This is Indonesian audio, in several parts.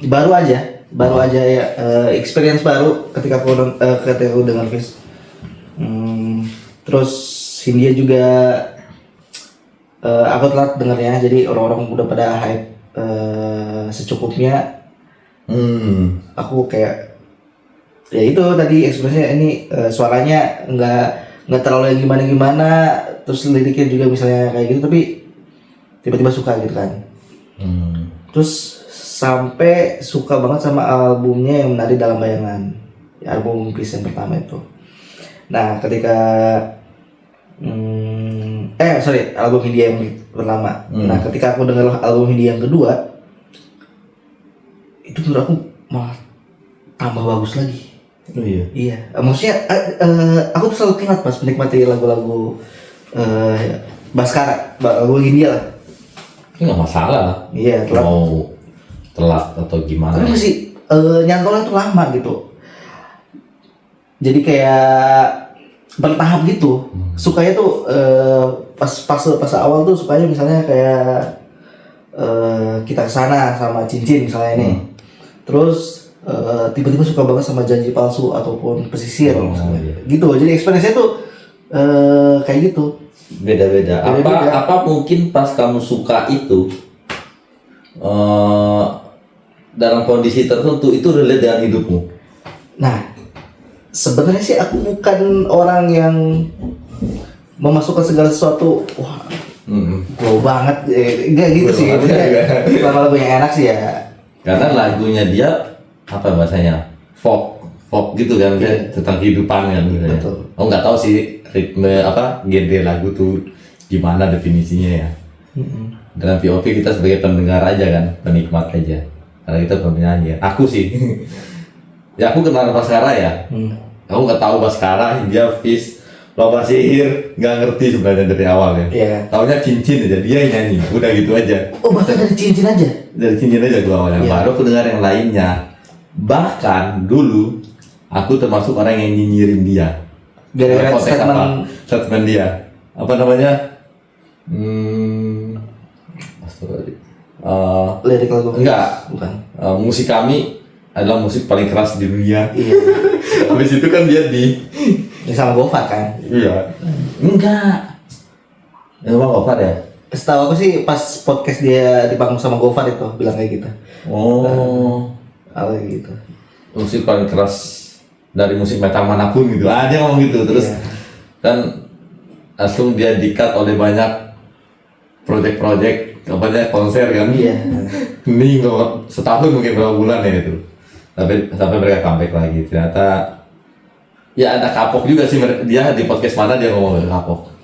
baru aja ya, experience baru ketika aku dengar Fish. Terus Hindia juga aku telat dengarnya, jadi orang-orang udah pada hype secukupnya. Aku kayak ya itu tadi ekspresinya ini, suaranya nggak terlalu yang gimana, terus liriknya juga misalnya kayak gitu, tapi tiba-tiba suka gitu kan. Terus sampai suka banget sama albumnya yang Menari Dalam Bayangan, ya, album Fish yang pertama itu. Nah ketika album Hindia yang pertama. Nah ketika aku dengar album Hindia yang kedua, itu menurut aku malah tambah bagus lagi. Oh iya. Iya, maksudnya aku tuh selalu telat pas menikmati lagu-lagu Baskara, lagu Hindia lah. Ini nggak masalah lah. Iya, telat. Mau telat atau gimana? Tapi masih nyantolnya tuh lama gitu. Jadi kayak bertahap gitu. Sukanya tuh pas awal tuh sukanya misalnya kayak Kita Kesana sama Cincin misalnya ini. Terus tiba-tiba suka banget sama Janji Palsu ataupun Pesisir iya. gitu. Jadi experience-nya tuh kayak gitu. Beda-beda. Apa mungkin pas kamu suka itu dalam kondisi tertentu itu relate dengan hidupmu? Nah, sebenarnya sih aku bukan orang yang memasukkan segala sesuatu wah wow banget, enggak gitu sih. Kalau lagu yang enak sih ya. Karena lagunya dia apa bahasanya folk gitu kan, Iya. tentang kehidupan kan gitu ya. Betul. Oh nggak tahu sih ritme genre lagu tuh gimana definisinya ya. Dalam POV kita sebagai pendengar aja kan, penikmat aja. Karena kita penyanyi. Aku sih, ya aku kenal Baskara ya. Aku nggak tahu Baskara, Hindia, Fish, Lomba Sihir, nggak ngerti sebenarnya dari awal ya. Iya. Taunya Cincin aja, dia yang nyanyi, udah gitu aja. Oh bahkan dari Cincin aja. Dari Cincin aja gua awalnya. Iya. Baru aku dengar yang lainnya. Bahkan dulu aku termasuk orang yang nyinyirin dia. Gara-gara Konteks statement dia. Apa namanya? Lirik lagu. Enggak. Bukan. Musik kami adalah musik paling keras di dunia. Iya. Habis itu kan dia Ini sama Gofar kan. iya. Enggak. Emang Gofar ya? Setahu aku sih pas podcast dia di panggung sama Gofar itu bilang kayak gitu. Oh. Kayak gitu. Musik paling keras dari musik metal manapun gitu. Dia ngomong gitu terus. Iya. Dan langsung dia di-cut oleh banyak project konser kan. Iya. Ini setahun mungkin berapa bulan ya itu. Sampai mereka comeback lagi. Ternyata ya ada kapok juga sih dia di podcast mana dia ngomong kapok.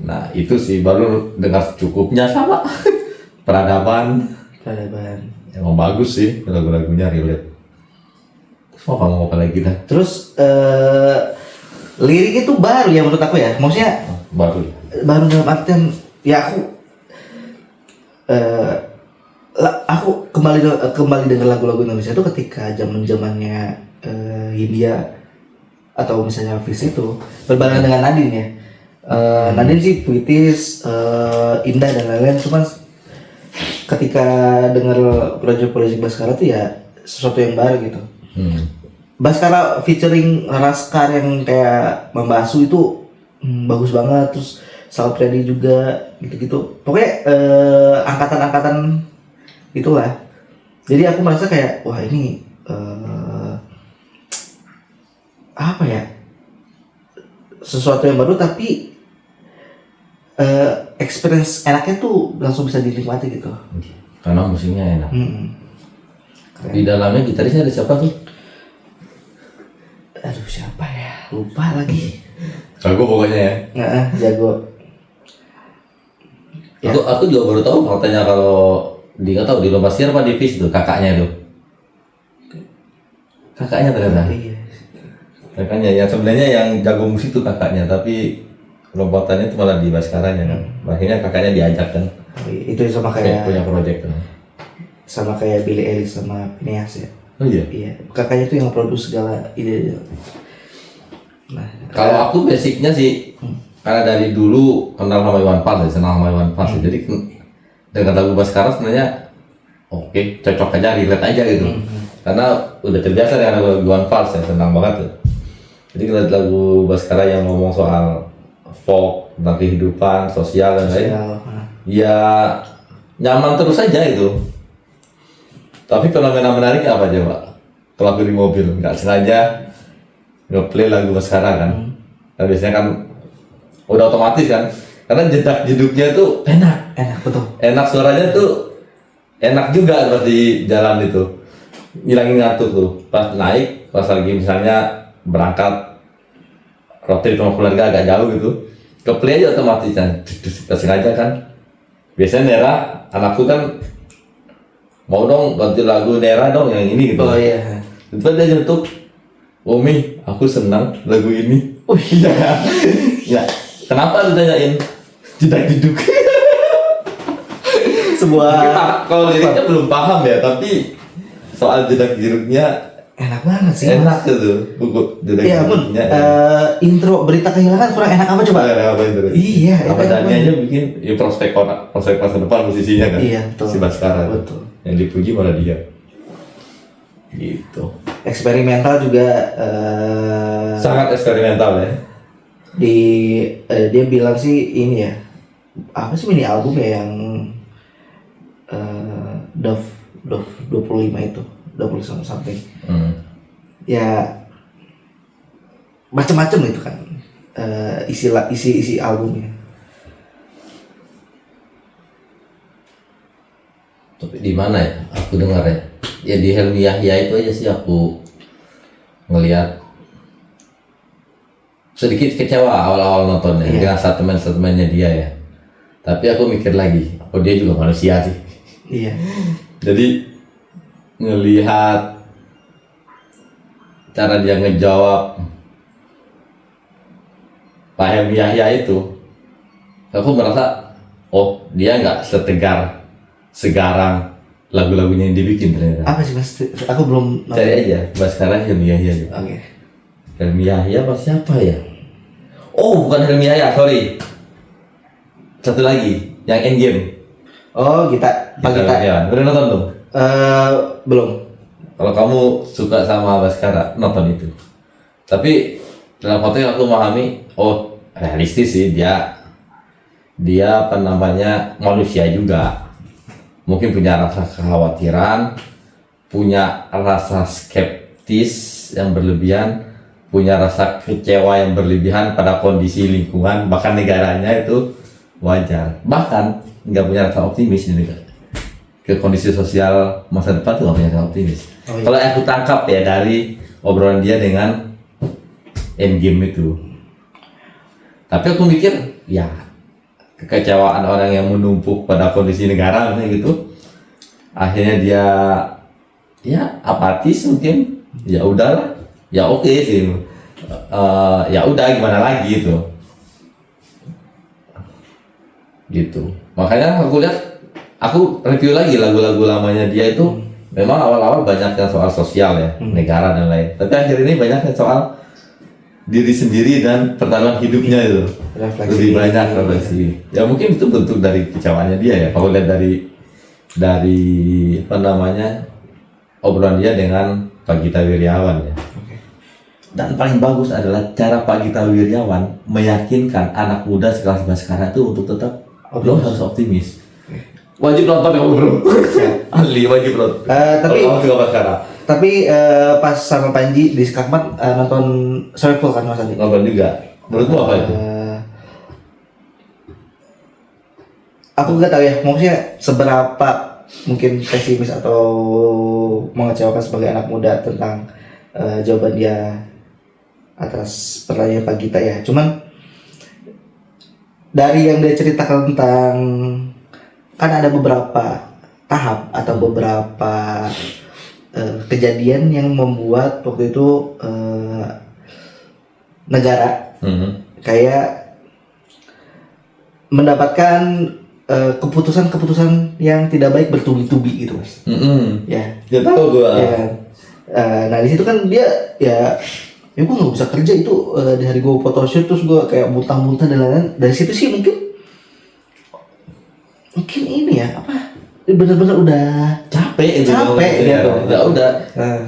Nah itu sih baru dengar secukupnya sama peradaban. Emang bagus sih lagu-lagunya relate. Terus mau kamu apa lagi dah? Terus lirik itu baru ya menurut aku ya. Maksudnya Baru. dalam artian ya aku kembali dengan lagu-lagu Indonesia itu ketika zamannya Hindia atau misalnya Fish itu berbarengan dengan Nadine ya. Nadine sih puitis, indah dan lain-lain. Cuman ketika dengar project Baskara tuh ya sesuatu yang baru gitu. Baskara featuring Raskar yang kayak Mambasu itu bagus banget. Terus Sal Priadi juga gitu-gitu. Pokoknya angkatan-angkatan itulah. Jadi aku merasa kayak wah ini apa ya, sesuatu yang baru tapi experience enaknya tuh langsung bisa dinikmati gitu. Karena musiknya enak. Keren. Di dalamnya gitarisnya ada siapa tuh? Aduh siapa ya, lupa lagi. Jago pokoknya ya. Jago. Ya. Aku juga baru tahu faktanya kalau nggak tahu di Lomba Sihir apa di Fish tuh kakaknya tuh. Kakaknya ternyata. Iya. Kakaknya yang sebenarnya yang jago musik tuh kakaknya, tapi lombatannya itu malah di Baskaranya kan. Akhirnya kakaknya diajak kan. Itu sama kayak punya project kan. Sama kayak Billy Eilish sama Phineas ya. Oh iya. Iya, kakaknya tuh yang produce segala ide. Nah, Kalau aku basicnya sih karena dari dulu kenal sama Iwan Fals, senang sama Iwan Fals. Jadi dengan lagu Baskara sebenarnya oke, cocok aja, relate aja gitu. Karena udah terbiasa dengan lagu Fals ya, senang banget tuh. Jadi ngeliat lagu Baskara yang ngomong soal folk, tentang kehidupan, sosial dan lain, ya nyaman terus aja itu. Tapi fenomena menariknya apa aja Pak? Kalau aku di mobil, nggak sengaja nge-play lagu Baskara kan. Nah, biasanya kan udah otomatis kan, karena jedak jeduknya tuh enak. Enak betul. Enak suaranya tuh enak juga pas di jalan itu. Ngilangin ngantuk tuh. Pas naik, pas lagi misalnya berangkat road trip sama keluarga agak jauh gitu, ke play aja otomatis kan. Nggak sengaja kan. Biasanya Nera, anakku kan mau dong ganti lagu Nera dong yang ini gitu. Oh iya. Itu dia nyetuk, Umi, aku senang lagu ini. Oh iya. Ya, kenapa lu tanyain? Jedak jeduk. Sebuah Kalau liriknya belum paham ya, tapi soal jedak jeduknya enak banget sih. enak gitu. Buku jedak Iya pun. jeduknya. Intro berita kehilangan kurang enak apa coba? Apa itu? Iya. Apa enak Dani banget. aja bikin ya, prospek masa depan musisinya kan. Iya betul. Si Baskara. Betul. Yang dipuji malah dia. Gitu. Eksperimental juga. Sangat eksperimental ya. Dia bilang sih ini ya, apa sih mini album ya yang Dove 25 itu 20 something ya, macam-macam itu kan isi albumnya. Tapi di mana ya? Aku dengar ya. Ya di Helmi Yahya itu aja sih aku ngelihat sedikit kecewa awal-awal nontonnya dengan statement-statementnya dia ya. Tapi aku mikir lagi, oh dia juga manusia sih. Iya. Jadi ngelihat cara dia ngejawab Pak Helmi Yahya itu, aku merasa oh dia nggak segarang lagu-lagunya yang dibikin ternyata. Apa sih mas? Aku belum. Cari aja Baskara Helmi Yahya. Oke. Helmi Yahya apa siapa ya? Oh bukan Helmi Yahya, sorry. Satu lagi yang Endgame. Oh Gita. Pak Gita. Udah nonton tuh? Belum. Kalau kamu suka sama Baskara, nonton itu. Tapi dalam konteks aku memahami, oh realistis sih dia apa namanya manusia juga. Mungkin punya rasa kekhawatiran, punya rasa skeptis yang berlebihan, punya rasa kecewa yang berlebihan pada kondisi lingkungan, bahkan negaranya itu wajar. Bahkan nggak punya rasa optimis nih ke kondisi sosial masa depan tuh nggak punya rasa optimis. Oh, iya. Kalau yang aku tangkap ya dari obrolan dia dengan Endgame itu. Tapi aku mikir ya kekecewaan orang yang menumpuk pada kondisi negara misalnya gitu, akhirnya dia ya apatis mungkin, ya udahlah, ya oke sih, ya udah gimana lagi gitu. Makanya aku lihat, aku review lagi lagu-lagu lamanya dia itu memang awal-awal banyak yang soal sosial ya, negara dan lain, tapi akhir ini banyak yang soal diri sendiri dan pertaruhan hidupnya itu. Refleksi. Lebih banyak refleksi. Ya mungkin itu bentuk dari kecewaannya dia ya. Kalau lihat dari apa namanya obrolan dia dengan Pak Gita Wirjawan ya. Dan paling bagus adalah cara Pak Gita Wirjawan meyakinkan anak muda sekelas Baskara itu untuk tetap lo harus optimis. Wajib nonton ya bro. Ahli wajib nonton. Tapi kalau kamu suka Baskara. Tapi pas sama Panji di Skakmat nonton Circle kan Mas Andi? Nonton juga. Menurutmu apa itu? Aku nggak tahu ya, maksudnya seberapa mungkin pesimis atau mengecewakan sebagai anak muda tentang jawaban dia atas pertanyaan Pak Gita ya. Cuman dari yang dia ceritakan tentang, kan ada beberapa tahap atau beberapa kejadian yang membuat waktu itu negara kayak mendapatkan keputusan-keputusan yang tidak baik bertubi-tubi gitu mas. Ya. Ya tahu gua. Ya kan? Nah di situ kan dia ya gue nggak bisa kerja itu di hari gue photoshoot terus gue kayak muntah-muntah dan lain-lain. Dari situ sih mungkin ini ya apa bener-bener udah capek itu. Capek dia tuh. Ya udah,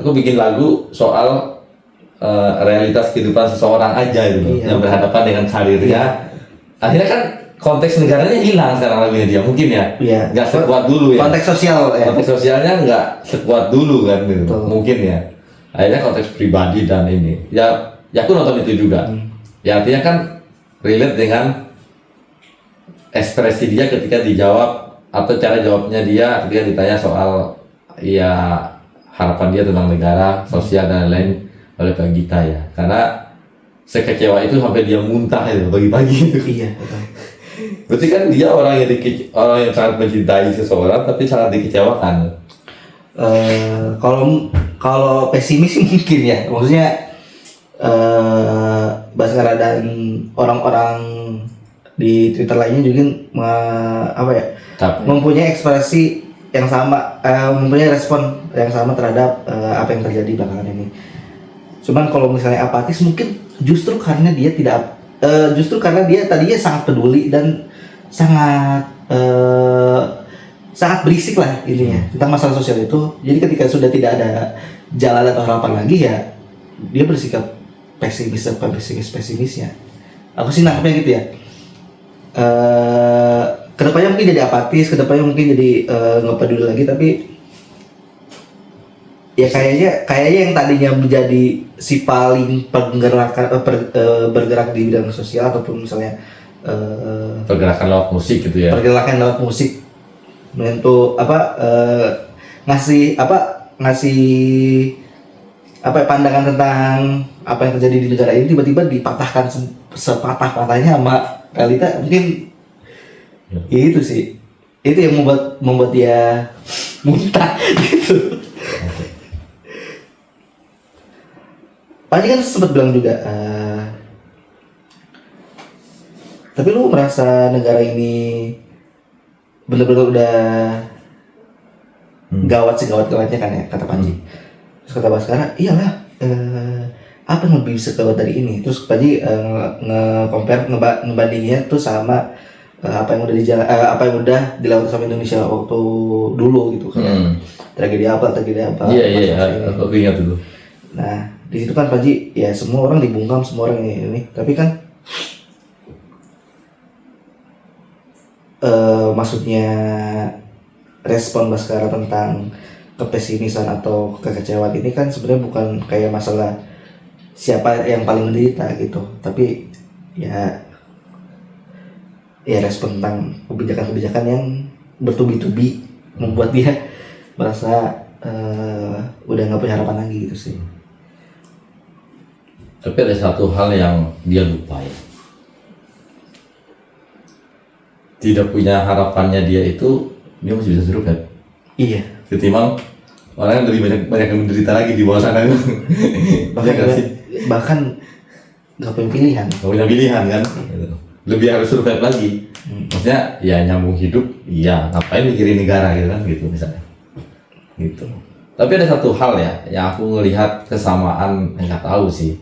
aku bikin lagu soal realitas kehidupan seseorang aja gitu, Iya. yang berhadapan dengan karirnya. Akhirnya kan konteks negaranya hilang sekarang lagunya dia mungkin ya. Iya. Nggak sekuat dulu ya. Konteks sosial ya. Konteks sosialnya nggak sekuat dulu kan gitu. Betul. Mungkin ya. Akhirnya konteks pribadi dan ini. Ya aku nonton itu juga. Ya artinya kan relate dengan ekspresi dia ketika dijawab atau cara jawabnya dia ketika ditanya soal ya harapan dia tentang negara, sosial dan lain-lain oleh Kak Gita ya. Karena sekecewa itu sampai dia muntah itu pagi-pagi itu. Iya, betul. Berarti kan dia orang yang sangat mencintai seseorang tapi sangat dikecewakan. Kalau pesimis sih mungkin ya, maksudnya Baskara dan orang-orang di Twitter lainnya juga apa ya, Tapi mempunyai ekspresi yang sama, mempunyai respon yang sama terhadap apa yang terjadi belakangan ini. Cuman kalau misalnya apatis mungkin justru karena dia tadinya sangat peduli dan sangat sangat berisik lah ininya tentang masalah sosial itu. Jadi ketika sudah tidak ada jalan atau harapan lagi ya dia bersikap pesimisnya. Aku sih nangkepnya gitu ya. Kedepannya mungkin jadi apatis, kedepannya mungkin jadi nggak peduli lagi, tapi ya kayaknya yang tadinya menjadi si paling bergerak di bidang sosial ataupun misalnya pergerakan lewat musik gitu ya. pergerakan lewat musik menyentuh ngasih pandangan tentang apa yang terjadi di negara ini tiba-tiba dipatahkan sepatah-patahnya sama realita. Mungkin ya itu sih, itu yang membuat dia muntah gitu. Panji kan sempat bilang juga, tapi lu merasa negara ini benar-benar udah gawat segawat-gawatnya kan ya, kata Panji. Terus kata Baskara, iyalah, apa yang lebih bisa gawat dari ini? Terus Panji ngebandinginnya tuh sama apa yang udah dilakukan sama Indonesia waktu dulu gitu kan. Tragedi apa. Iya, aku ingat itu. Nah, di situ kan Panji ya semua orang dibungkam, semua orang ini, tapi kan maksudnya respon Baskara tentang kepesimisan atau kekecewaan ini kan sebenarnya bukan kayak masalah siapa yang paling menderita gitu, tapi ya respon tentang kebijakan-kebijakan yang bertubi-tubi membuat dia merasa udah nggak punya harapan lagi gitu sih. Tapi ada satu hal yang dia lupa ya. Tidak punya harapannya dia itu, dia masih bisa survive. Iya. Ketimbang orang yang lebih banyak yang menderita lagi di bawah sana itu. Bahkan nggak punya pilihan. Gak punya pilihan kan. Lebih harus survive lagi. Maksudnya ya nyambung hidup, iya ngapain mikirin negara gitu kan gitu misalnya. Gitu. Tapi ada satu hal ya yang aku ngelihat kesamaan, nggak tahu sih,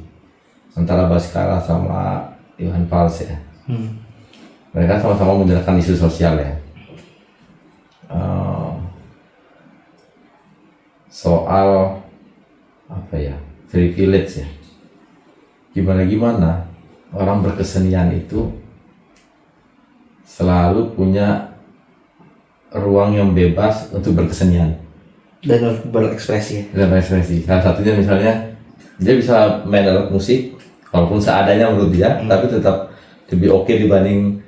antara Baskara sama Iwan Fals ya. Mereka sama-sama menjelaskan isu sosial ya. Soal apa ya, privilege ya. Gimana orang berkesenian itu selalu punya ruang yang bebas untuk berkesenian dan berekspresi. Salah satunya misalnya dia bisa main alat musik walaupun seadanya menurut dia, tapi tetap lebih oke dibanding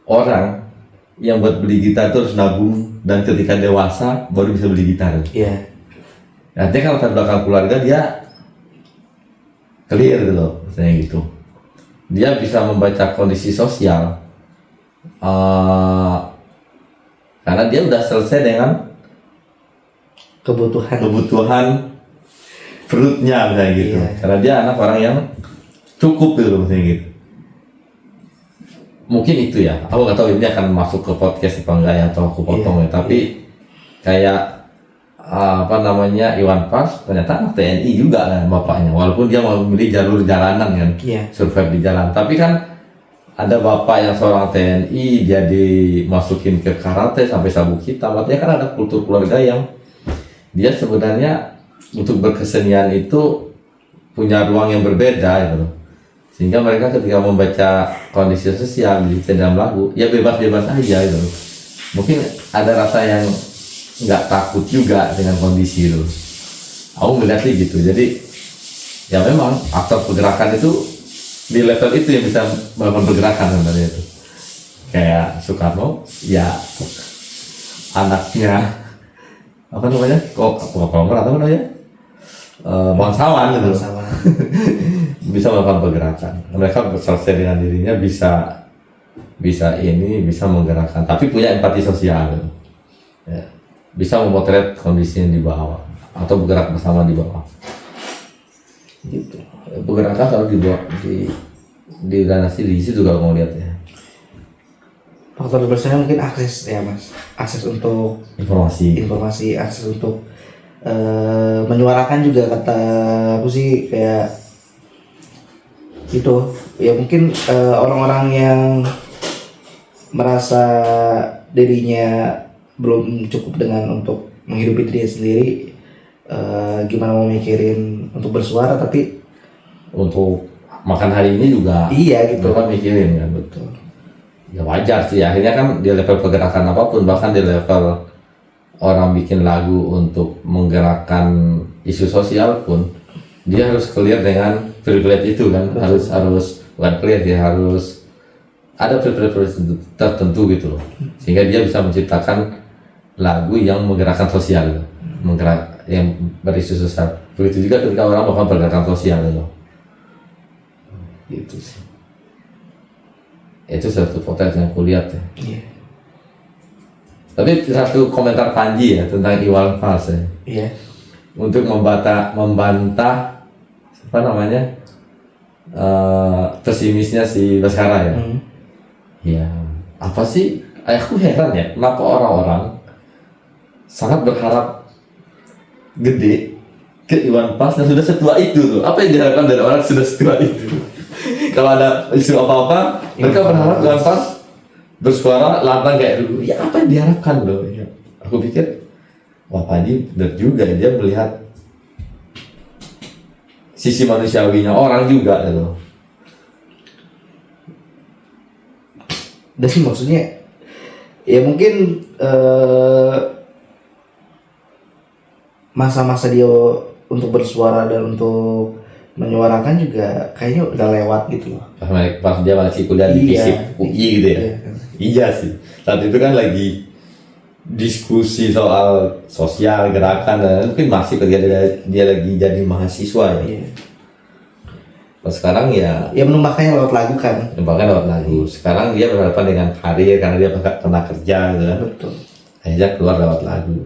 orang yang buat beli gitar terus nabung dan ketika dewasa baru bisa beli gitar. Iya. Nanti kalau latar belakang keluarga dia clear gitu loh, misalnya gitu. Dia bisa membaca kondisi sosial karena dia udah selesai dengan kebutuhan perutnya misalnya gitu. Iya. Karena dia anak orang yang cukup gitu loh, misalnya gitu. Mungkin itu ya, aku nggak tahu ini akan masuk ke podcast apa enggak ya, atau aku potong ya. Tapi kayak Iwan Fals ternyata anak TNI juga kan bapaknya, walaupun dia mau memilih jalur jalanan kan, survive di jalan. Tapi kan ada bapak yang seorang TNI dia dimasukin ke karate sampai sabuk hitam. Artinya kan ada kultur keluarga yang dia sebenarnya untuk berkesenian itu punya ruang yang berbeda gitu. Sehingga mereka ketika membaca kondisi sosial di dalam lagu ya bebas-bebas aja gitu. Mungkin ada rasa yang nggak takut juga dengan kondisi itu. Aku melihatnya gitu. Jadi ya memang aktor pergerakan itu di level itu yang bisa melakukan pergerakan sebenarnya itu. Kayak Soekarno ya anaknya apa namanya Kolomor atau apa namanya bangsawan gitu Bangsawan. bisa melakukan pergerakan. Mereka selesai dengan dirinya bisa menggerakkan tapi punya empati sosial gitu. Ya, bisa memotret kondisi yang di bawah atau bergerak bersama di bawah gitu. Pergerakan kalau dibawa di Ganassi di situ juga mau lihat ya. Faktor berbesarnya mungkin akses ya mas, akses untuk Informasi. akses untuk menyuarakan juga. Kata aku sih kayak gitu ya, mungkin orang-orang yang merasa dirinya belum cukup dengan untuk menghidupi dirinya sendiri, gimana mau mikirin untuk bersuara, tapi Untuk makan hari ini juga iya gitu mereka mikirin kan. betul. Ya wajar sih, akhirnya kan di level pergerakan apapun, bahkan di level orang bikin lagu untuk menggerakkan isu sosial pun dia harus clear dengan privilege itu kan. Harus bukan clear, dia harus ada privilege tertentu gitu loh, sehingga dia bisa menciptakan lagu yang menggerakkan sosial, yang berisu sosial. Begitu juga ketika orang melakukan pergerakan sosial gitu sih. Itu satu potensi yang kulihat ya. Iya. Tapi satu komentar Panji ya tentang Iwan Fals ya, Iya. untuk membantah apa namanya pesimisnya si Baskara ya. Ya apa sih? Aku heran ya, kenapa orang-orang sangat berharap gede ke Iwan Fals yang sudah setua itu tuh. Apa yang diharapkan dari orang sudah setua itu? Kalau ada isu apa-apa, mereka berharap Iwan Fals bersuara lantang kayak dulu. Ya apa yang diharapkan loh? Ya. Aku pikir, wah Panji benar juga, dia melihat sisi manusiawinya orang juga gitu. Dan maksudnya ya mungkin masa-masa dia untuk bersuara dan untuk menyuarakan juga kayaknya udah lewat gitu loh. Pas dia masih kuliah di FISIP UI gitu ya. Iya sih. Saat itu kan lagi diskusi soal sosial, gerakan, dan mungkin masih ketika dia lagi jadi mahasiswa ya. Iya. Pas sekarang ya menumbahkannya lewat lagu kan. bahkan lewat lagu. Sekarang dia berhadapan dengan karir karena dia pernah kerja gitu kan. Betul. Akhirnya keluar lewat lagu.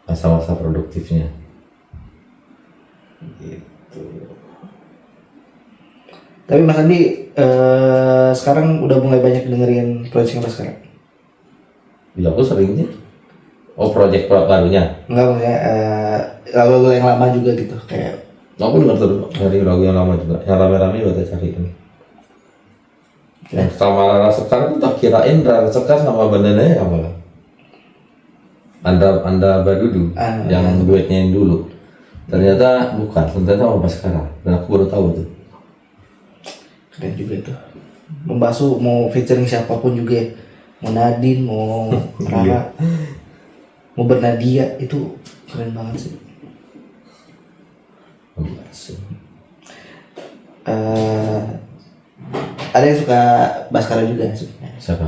Masa-masa produktifnya. Gitu. Tapi Mas Andi sekarang udah mulai banyak dengerin proyek Mas sekarang? Ya aku sering sih. Oh project barunya. Enggak, maksudnya lagu-lagu yang lama juga gitu kayak. Aku dengar terus dari lagu yang lama juga. Yang rame-rame buat cari ini. Yang sama Rara Sekar tuh tak kirain Rara Sekar sama Bandananya apa? Anda Badudu yang duetnya yang dulu. Ternyata bukan, ternyata sama Baskara. Dan aku baru tahu tuh. Keren juga itu. Membasuh mau featuring siapapun juga ya. Mau Nadine, mau Rara, mau Bernadia, itu keren banget sih. Ada yang suka Baskara juga sebenarnya. Siapa?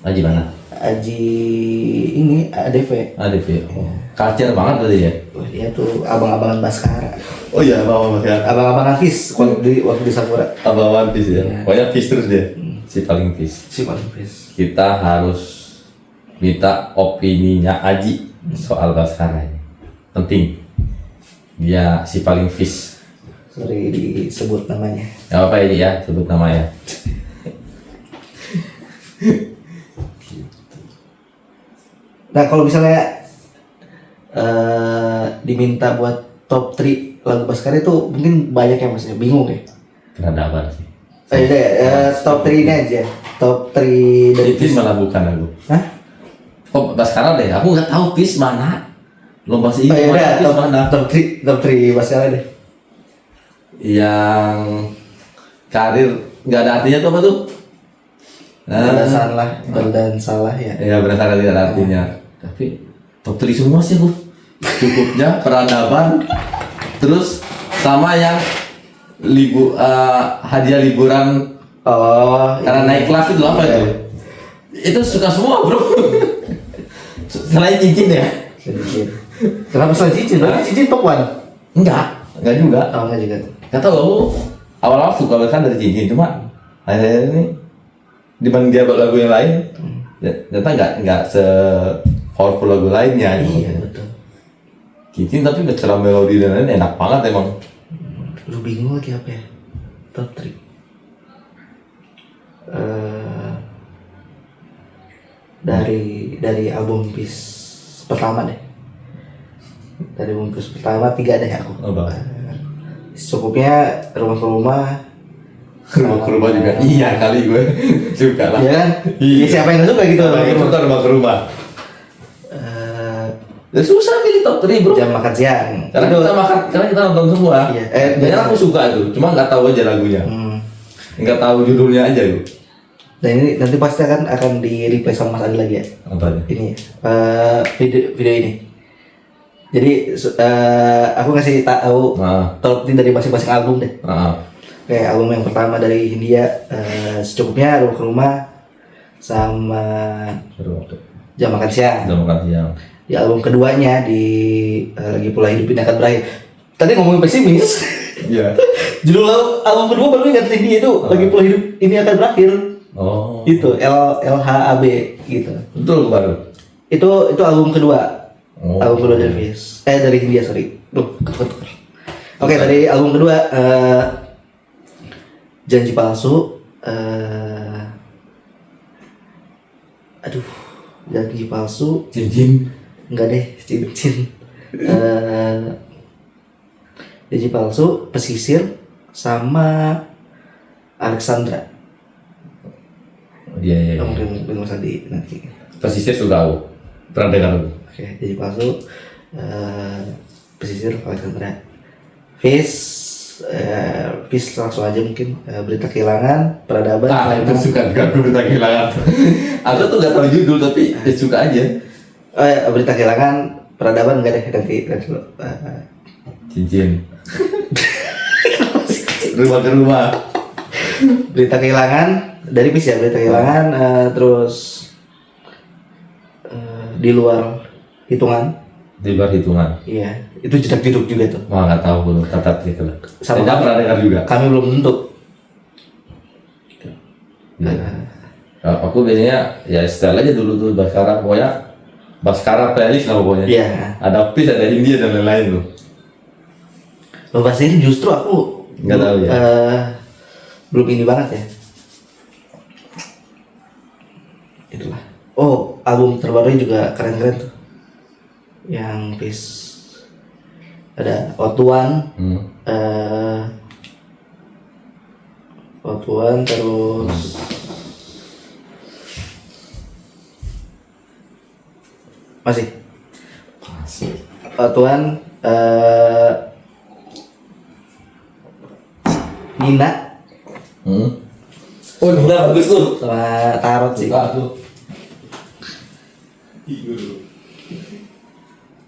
Aji mana? Aji ini ADV. ADV. Oh. Culture banget tadi ya. Wah, dia tuh abang-abangan Baskara. Oh iya, abang-abang ya. Abang-abangan Fis waktu di Sakura. Abang-abang Fis ya. Pokoknya Fis terus dia. Si paling Fis. Si paling Fis. Kita harus minta opininya Aji soal Baskara ini. Penting. Dia si paling Fis. Sorry disebut namanya. Gak apa-apa ya, sebut namanya. Nah kalau misalnya diminta buat top 3 lagu Baskara itu mungkin banyak yang masih bingung ya. Peradaban sih. Udah top 3 ini aja. Top 3 dari Itu malah bukan aku. Hah? Oh, Baskara deh. Aku nggak tahu Fis mana. Lomba sih Oh, ya udah, Fis mana. top 3 Baskara deh. Yang karir nggak ada artinya tuh apa tuh? Benar dan salah ya. Ya berdasarkan tidak ada artinya. Tapi top 3 semua sih bu. Cukupnya peradaban. Terus sama yang hadiah liburan Oh, karena naik kelas itu apa itu? Itu suka semua bro. Selain cincin ya? cincin. Kenapa selain cincin? Berarti cincin top 1? Enggak juga. Oh, enggak juga. Gak tau aku awal-awal suka kan dari cincin cuma akhirnya ini dibanding dia buat lagu yang lain ternyata nggak se powerful lagu lainnya gitu. Iya, betul. Cincin tapi secara melodi dan lain enak banget emang. Lu bingung lagi apa ya? Top 3. Dari album Peace pertama deh. Dari album Peace pertama 3 deh aku. Apa? Secukupnya rumah ke rumah. Rumah ke rumah juga. Iya kali gue suka lah. Iya kan? Iya. Ya, siapa yang gak suka gitu? Apalagi suka rumah ke rumah. Ya susah pilih top 3 bro. Jam makan siang. Karena kita nonton semua. Iya. Banyak aku suka tuh, cuma nggak tahu aja lagunya. Nggak tahu judulnya aja tuh. Dan ini nanti pasti akan di replay sama Mas Adi lagi ya. Apanya? Ini video ini. Jadi aku ngasih tahu top 3 dari masing-masing album deh. Kayak album yang pertama dari Hindia secukupnya rumah ke rumah sama jam makan siang. Jam makan siang. Di album keduanya di lagi pula hidup ini akan berakhir. Tadi ngomongin pesimis. Iya. Judul album kedua baru ingat Hindia itu lagi pula hidup ini akan berakhir. Oh. Itu LHAB gitu. Betul baru. Itu album kedua. Oh. Album kedua dari Fis. Dari Hindia sorry. Ketukar. Oke, dari album kedua Janji Palsu. Janji Palsu. Cincin. Enggak deh, cincin. Janji Palsu, Pesisir, sama Alexandra. Iya. Mungkin Mas Adi nanti. Pesisir suka aku. Pernah dengar aku. Oke, Janji Palsu, Pesisir, Alexandra. Fis langsung aja mungkin Berita Kehilangan, Peradaban. Itu suka juga aku Berita Kehilangan. Aku tuh nggak tahu judul tapi suka aja. Berita Kehilangan, Peradaban enggak deh nanti dulu. Cincin. Rumah ke rumah. Berita Kehilangan dari Fis ya, Berita Kehilangan terus Di Luar Hitungan. Di luar hitungan. Iya, itu jedak jeduk juga tuh. Wah nggak tahu belum kata itu. Sama Saya pernah dengar juga. Kami belum tentu. Aku biasanya ya setel aja dulu tuh Baskara pokoknya Baskara playlist lah pokoknya. Iya. Ada Peace, ada Hindia dan lain-lain tuh. Lomba ini justru aku Nggak tahu ya. Belum ini banget ya. Itulah. Oh, album terbarunya juga keren-keren tuh. Yang Fis ada Otuan, Otuan terus masih Otuan Nina. Oh Nina bagus tuh. Sama Tarot sih. Suka tuh.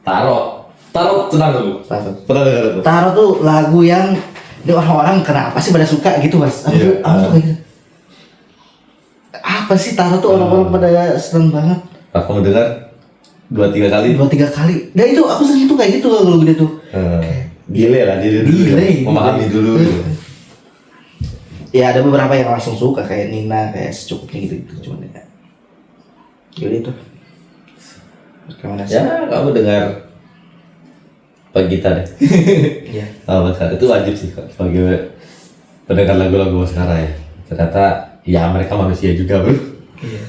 Tarot tenang dulu. Pernah dengar tuh? Tarot tuh lagu yang ini orang-orang kenapa sih pada suka gitu mas? Iya. Aku kayak gitu. Apa sih Tarot tuh orang-orang pada seneng banget. Aku mendengar 2-3 kali. 2-3 kali. Nah itu aku sering tuh kayak gitu kalau gede tuh. Gile lah diri dulu. Gile. Memahami dulu. Gitu. Ya ada beberapa yang langsung suka kayak Nina kayak secukupnya gitu cuman ya. Jadi itu. Rekomendasi. Ya kamu dengar Pak Gita deh. Iya. Itu wajib sih sebagai pendengar lagu-lagu sekarang ya. Ternyata ya mereka manusia juga bro. Iya.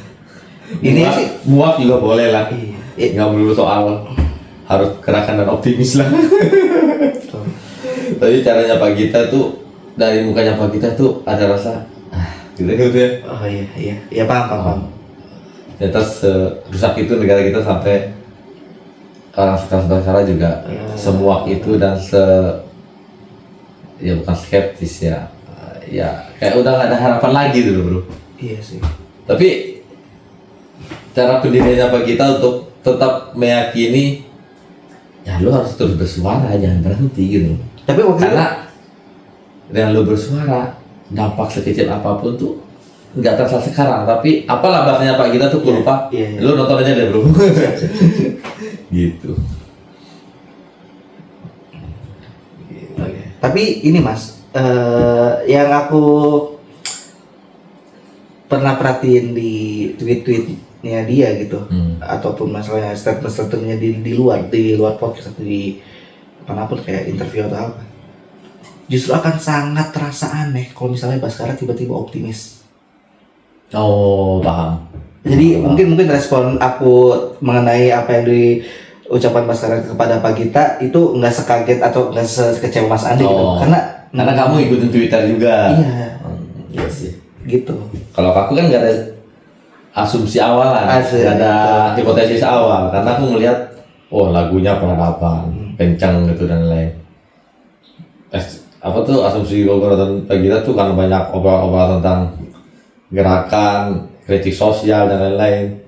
Ini Muak, sih muak juga boleh lah. Iya. Nggak melulu soal harus gerakan dan optimis lah. Betul. Tapi caranya Pak Gita tuh dari mukanya Pak Gita tuh ada rasa gitu ya. Oh iya paham. Ternyata rusak itu negara kita sampai orang sekarang juga semua itu dan ya bukan skeptis ya, ya kayak udah gak ada harapan lagi dulu bro. Iya sih. Tapi cara pendiriannya apa kita untuk tetap meyakini ya lu harus terus bersuara, jangan berhenti gitu. Tapi waktu Karena dengan lu bersuara, dampak sekecil apapun tuh nggak terasa sekarang, tapi apalah bahasanya Pak kita tuh aku lupa. Iya. Lu nonton aja deh bro. Gitu. Tapi ini Mas, yang aku pernah perhatiin di tweet-tweetnya dia gitu, ataupun masalahnya statement-statementnya di luar podcast atau di manapun kayak interview atau apa, justru akan sangat terasa aneh kalau misalnya Baskara tiba-tiba optimis. Oh paham. Jadi mungkin respon aku mengenai apa yang diucapkan Baskara kepada Pak Gita itu nggak sekaget atau nggak sekecewa Mas Andi gitu, karena kamu ikutin Twitter juga. iya Iya sih. gitu. Kalau aku kan nggak ada asumsi awal lah, nggak ada hipotesis awal, karena aku ngelihat, oh lagunya peradaban, kencang gitu dan lain. Apa tuh asumsi obrolan Pak Gita tuh kan banyak obrolan tentang gerakan, kritik sosial dan lain-lain.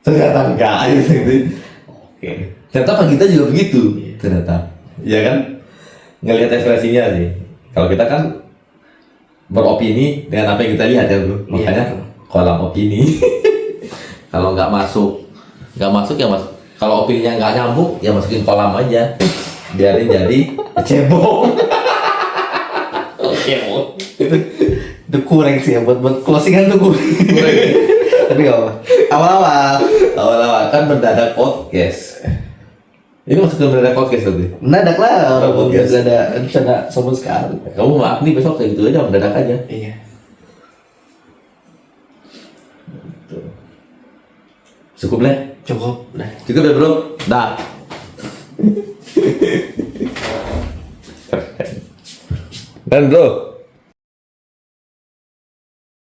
Ternyata enggak gitu. Oke. Ternyata Pak Gita juga begitu. Ternyata, iya kan? Ngelihat ekspresinya sih. Kalau kita kan beropini dengan apa yang kita lihat ya bro. Makanya kolam opini. Kalau nggak masuk ya masuk. Kalau opininya nggak nyambung ya masukin kolam aja. Biarin jadi cebong. Oke, Itu kurang sih ya buat closingan tuh kurang. Tapi gak apa. Awal-awal kan mendadak podcast. Ini masuk ke mendadak podcast tadi. mendadak lah, orang Podcast. gak ada rencana sama sekali. Kamu maaf nih besok kayak gitu aja mendadak aja. Iya. Cukup deh. Cukup udah. Cukup deh bro. Dah. Dan bro.